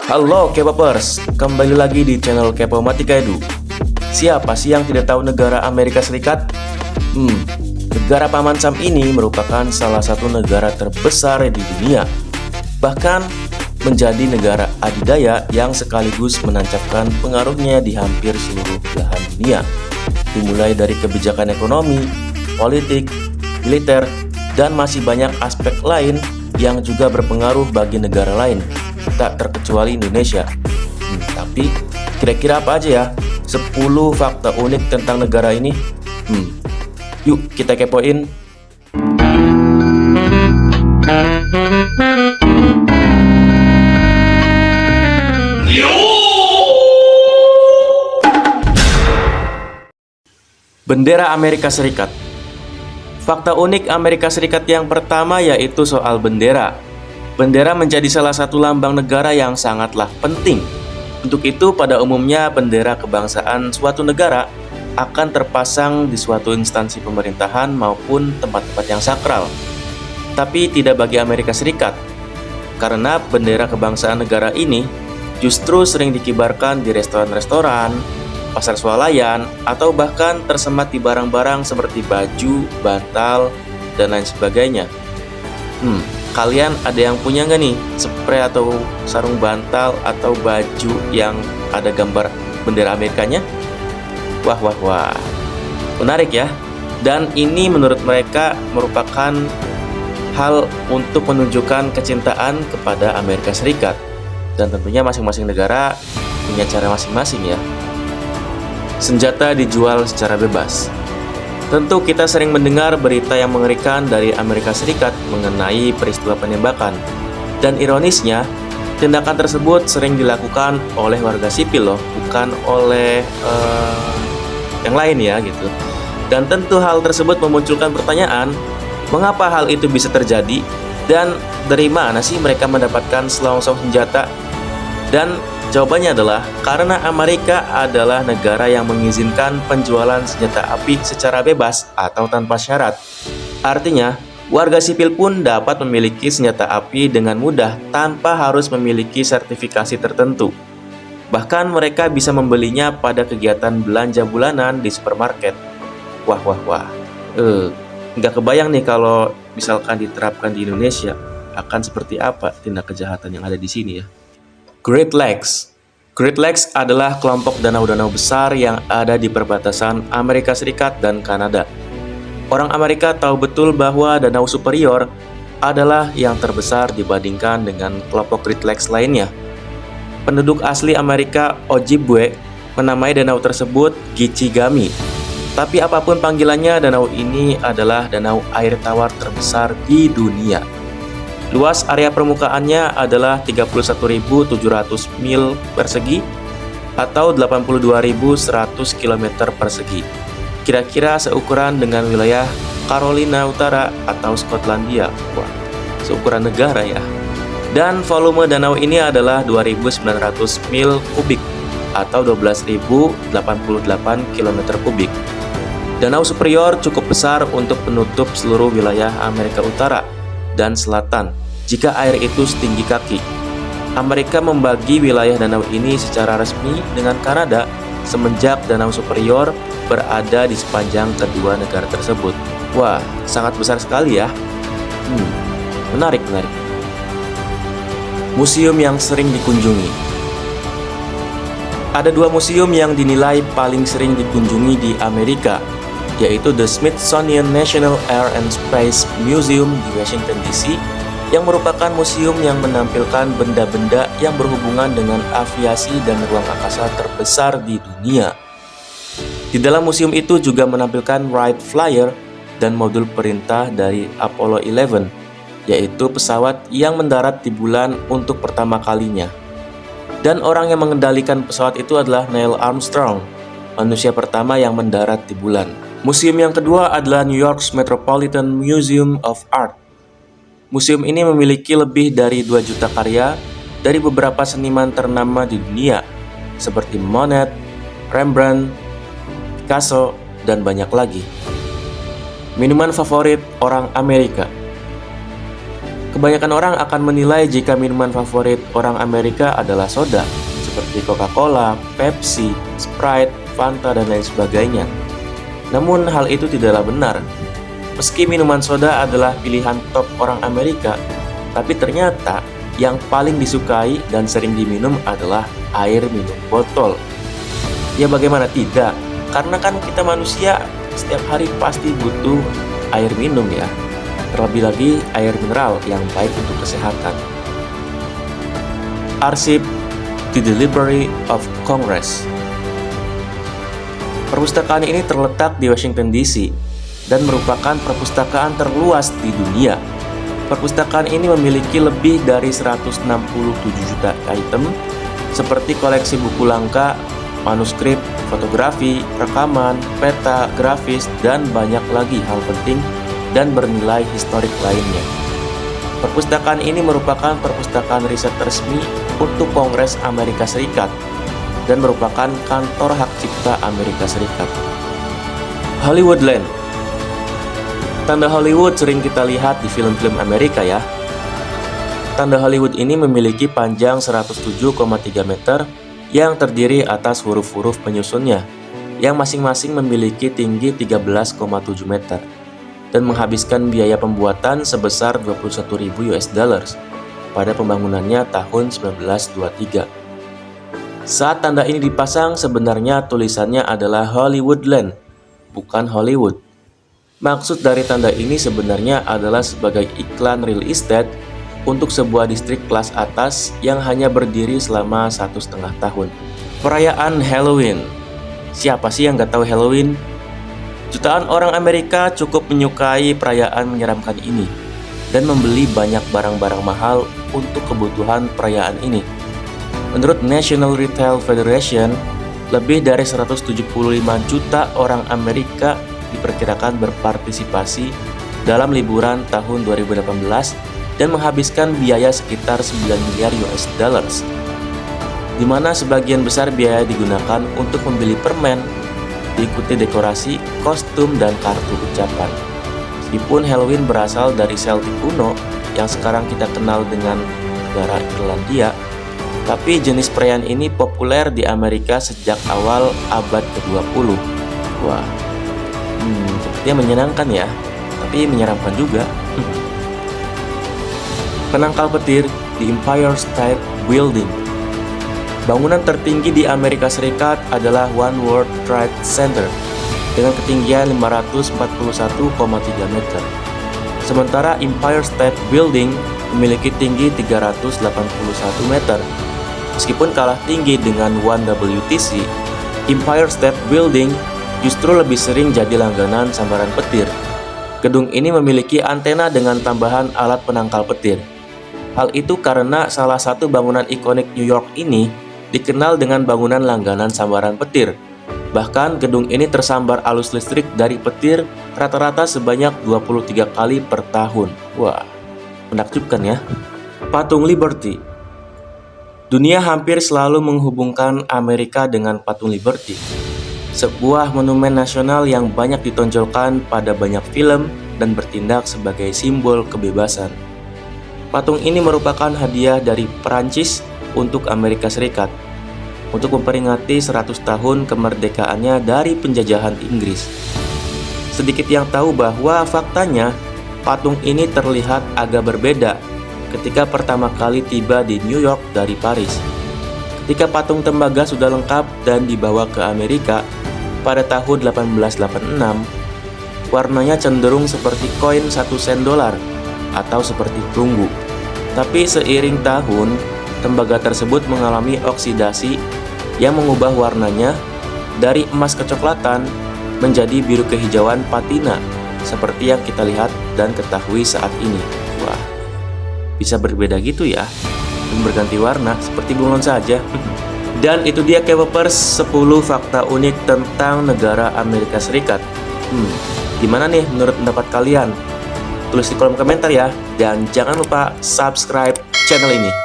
Halo K-popers, kembali lagi di channel K-Pomatika Edu. Siapa sih yang tidak tahu negara Amerika Serikat? Negara Paman Sam ini merupakan salah satu negara terbesar di dunia. Bahkan menjadi negara adidaya yang sekaligus menancapkan pengaruhnya di hampir seluruh belahan dunia. Dimulai dari kebijakan ekonomi, politik, militer, dan masih banyak aspek lain yang juga berpengaruh bagi negara lain, tak terkecuali Indonesia. Tapi kira-kira apa aja ya 10 fakta unik tentang negara ini? Yuk kita kepoin. Bendera Amerika Serikat. Fakta unik Amerika Serikat yang pertama yaitu soal bendera. Bendera menjadi salah satu lambang negara yang sangatlah penting. Untuk itu, pada umumnya bendera kebangsaan suatu negara akan terpasang di suatu instansi pemerintahan maupun tempat-tempat yang sakral. Tapi tidak bagi Amerika Serikat, karena bendera kebangsaan negara ini justru sering dikibarkan di restoran-restoran, pasar swalayan, atau bahkan tersemat di barang-barang seperti baju, bantal, dan lain sebagainya. Kalian ada yang punya nggak nih spray atau sarung bantal atau baju yang ada gambar bendera Amerikanya? Wah, menarik ya. Dan ini menurut mereka merupakan hal untuk menunjukkan kecintaan kepada Amerika Serikat. Dan tentunya masing-masing negara punya cara masing-masing ya. Senjata dijual secara bebas. Tentu kita sering mendengar berita yang mengerikan dari Amerika Serikat mengenai peristiwa penembakan. Dan ironisnya, tindakan tersebut sering dilakukan oleh warga sipil loh, bukan oleh yang lain ya gitu. Dan tentu hal tersebut memunculkan pertanyaan, mengapa hal itu bisa terjadi? Dan dari mana sih mereka mendapatkan selongsong senjata? Dan jawabannya adalah karena Amerika adalah negara yang mengizinkan penjualan senjata api secara bebas atau tanpa syarat. Artinya, warga sipil pun dapat memiliki senjata api dengan mudah tanpa harus memiliki sertifikasi tertentu. Bahkan mereka bisa membelinya pada kegiatan belanja bulanan di supermarket. Wah. Nggak kebayang nih kalau misalkan diterapkan di Indonesia, akan seperti apa tindak kejahatan yang ada di sini ya. Great Lakes. Great Lakes adalah kelompok danau-danau besar yang ada di perbatasan Amerika Serikat dan Kanada. Orang Amerika tahu betul bahwa Danau Superior adalah yang terbesar dibandingkan dengan kelompok Great Lakes lainnya. Penduduk asli Amerika Ojibwe menamai danau tersebut Gichigami. Tapi apapun panggilannya, danau ini adalah danau air tawar terbesar di dunia. Luas area permukaannya adalah 31.700 mil persegi atau 82.100 km persegi. Kira-kira seukuran dengan wilayah Carolina Utara atau Skotlandia. Wah, seukuran negara ya. Dan volume danau ini adalah 2.900 mil kubik atau 12.088 km kubik. Danau Superior cukup besar untuk menutup seluruh wilayah Amerika Utara dan Selatan jika air itu setinggi kaki. Amerika membagi wilayah danau ini secara resmi dengan Kanada semenjak Danau Superior berada di sepanjang kedua negara tersebut. Wah, sangat besar sekali ya. Menarik. Museum yang sering dikunjungi. Ada dua museum yang dinilai paling sering dikunjungi di Amerika, yaitu The Smithsonian National Air and Space Museum di Washington DC, yang merupakan museum yang menampilkan benda-benda yang berhubungan dengan aviasi dan ruang angkasa terbesar di dunia. Di dalam museum itu juga menampilkan Wright Flyer dan modul perintah dari Apollo 11, yaitu pesawat yang mendarat di bulan untuk pertama kalinya. Dan orang yang mengendalikan pesawat itu adalah Neil Armstrong, manusia pertama yang mendarat di bulan. Museum yang kedua adalah New York's Metropolitan Museum of Art. Museum ini memiliki lebih dari 2 juta karya dari beberapa seniman ternama di dunia, seperti Monet, Rembrandt, Picasso, dan banyak lagi. Minuman favorit orang Amerika. Kebanyakan orang akan menilai jika minuman favorit orang Amerika adalah soda, seperti Coca-Cola, Pepsi, Sprite, Fanta, dan lain sebagainya. Namun hal itu tidaklah benar. Meski minuman soda adalah pilihan top orang Amerika, tapi ternyata yang paling disukai dan sering diminum adalah air minum botol. Ya bagaimana tidak? Karena kan kita manusia setiap hari pasti butuh air minum ya. Terlebih lagi air mineral yang baik untuk kesehatan. Arsip The Library of Congress. Perpustakaan ini terletak di Washington DC dan merupakan perpustakaan terluas di dunia. Perpustakaan ini memiliki lebih dari 167 juta item seperti koleksi buku langka, manuskrip, fotografi, rekaman, peta, grafis, dan banyak lagi hal penting dan bernilai historik lainnya. Perpustakaan ini merupakan perpustakaan riset resmi untuk Kongres Amerika Serikat dan merupakan kantor hak cipta Amerika Serikat. Hollywoodland. Tanda Hollywood sering kita lihat di film-film Amerika ya. Tanda Hollywood ini memiliki panjang 107,3 meter yang terdiri atas huruf-huruf penyusunnya, yang masing-masing memiliki tinggi 13,7 meter dan menghabiskan biaya pembuatan sebesar 21.000 US dollars pada pembangunannya tahun 1923. Saat tanda ini dipasang, sebenarnya tulisannya adalah Hollywoodland, bukan Hollywood. Maksud dari tanda ini sebenarnya adalah sebagai iklan real estate untuk sebuah distrik kelas atas yang hanya berdiri selama 1,5 tahun. Perayaan Halloween. Siapa sih yang gak tahu Halloween? Jutaan orang Amerika cukup menyukai perayaan menyeramkan ini dan membeli banyak barang-barang mahal untuk kebutuhan perayaan ini. Menurut National Retail Federation, lebih dari 175 juta orang Amerika diperkirakan berpartisipasi dalam liburan tahun 2018 dan menghabiskan biaya sekitar 9 miliar US dollars, di mana sebagian besar biaya digunakan untuk membeli permen, diikuti dekorasi, kostum, dan kartu ucapan. Meskipun Halloween berasal dari Celtic kuno yang sekarang kita kenal dengan negara Irlandia, tapi jenis perayaan ini populer di Amerika sejak awal abad ke-20. Wah, sepertinya menyenangkan ya, tapi menyeramkan juga. Penangkal petir di Empire State Building. Bangunan tertinggi di Amerika Serikat adalah One World Trade Center dengan ketinggian 541,3 meter. Sementara Empire State Building memiliki tinggi 381 meter. Meskipun kalah tinggi dengan One WTC, Empire State Building justru lebih sering jadi langganan sambaran petir. Gedung ini memiliki antena dengan tambahan alat penangkal petir. Hal itu karena salah satu bangunan ikonik New York ini dikenal dengan bangunan langganan sambaran petir. Bahkan gedung ini tersambar arus listrik dari petir rata-rata sebanyak 23 kali per tahun. Wah, menakjubkan ya. Patung Liberty. Dunia hampir selalu menghubungkan Amerika dengan Patung Liberty, sebuah monumen nasional yang banyak ditonjolkan pada banyak film dan bertindak sebagai simbol kebebasan. Patung ini merupakan hadiah dari Perancis untuk Amerika Serikat untuk memperingati 100 tahun kemerdekaannya dari penjajahan Inggris. Sedikit yang tahu bahwa faktanya patung ini terlihat agak berbeda ketika pertama kali tiba di New York dari Paris. Ketika patung tembaga sudah lengkap dan dibawa ke Amerika pada tahun 1886, warnanya cenderung seperti koin 1 sen dolar atau seperti perunggu. Tapi seiring tahun, tembaga tersebut mengalami oksidasi yang mengubah warnanya dari emas kecoklatan menjadi biru kehijauan patina seperti yang kita lihat dan ketahui saat ini. Wah, bisa berbeda gitu ya, dan berganti warna seperti bunglon saja. Dan itu dia K-popers 10 fakta unik tentang negara Amerika Serikat. Gimana nih menurut pendapat kalian? Tulis di kolom komentar ya, dan jangan lupa subscribe channel ini.